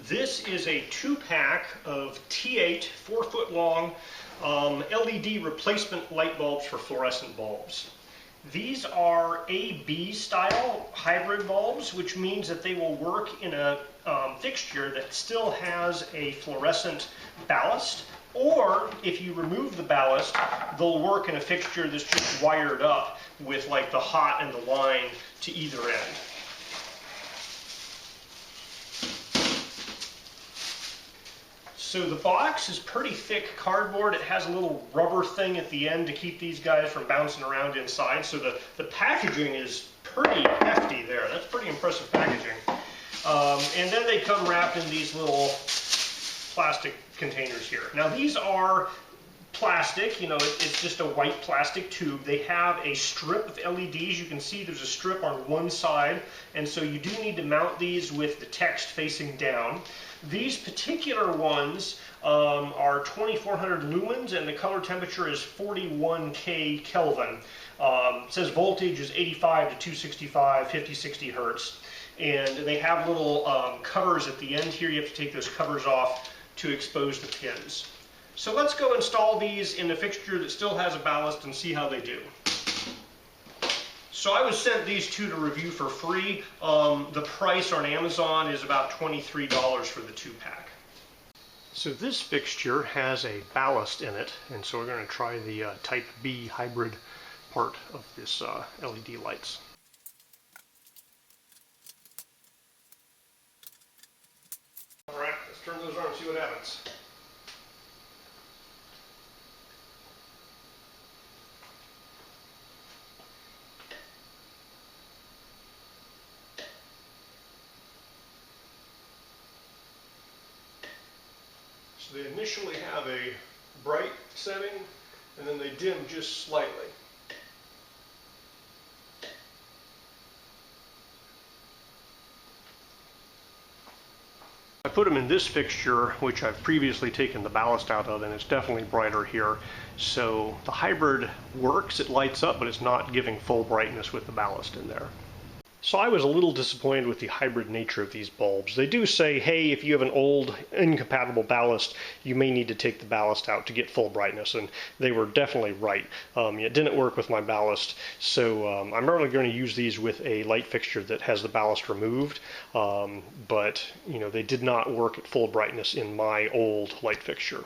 This is a 2-pack of T8 4-foot long LED replacement light bulbs for fluorescent bulbs. These are A+B style hybrid bulbs, which means that they will work in a fixture that still has a fluorescent ballast, or if you remove the ballast, they'll work in a fixture that's just wired up with like the hot and the line to either end. So the box is pretty thick cardboard. It has a little rubber thing at the end to keep these guys from bouncing around inside. So the packaging is pretty hefty there. That's pretty impressive packaging. And then they come wrapped in these little plastic containers here. Now these are plastic, you know, it's just a white plastic tube. They have a strip of LEDs. You can see there's a strip on one side, and so you do need to mount these with the text facing down. These particular ones are 2400 lumens, and the color temperature is 41K Kelvin. It says voltage is 85 to 265, 50, 60 hertz. And they have little covers at the end here. You have to take those covers off to expose the pins. So let's go install these in a fixture that still has a ballast and see how they do. So I was sent these two to review for free. The price on Amazon is about $23 for the 2-pack. So this fixture has a ballast in it, and so we're going to try the Type B Hybrid part of this LED lights. Alright, let's turn those on and see what happens. So they initially have a bright setting, and then they dim just slightly. I put them in this fixture, which I've previously taken the ballast out of, and it's definitely brighter here. So the hybrid works, it lights up, but it's not giving full brightness with the ballast in there. So I was a little disappointed with the hybrid nature of these bulbs. They do say, hey, if you have an old incompatible ballast, you may need to take the ballast out to get full brightness, and they were definitely right. It didn't work with my ballast, so I'm probably going to use these with a light fixture that has the ballast removed, but you know, they did not work at full brightness in my old light fixture.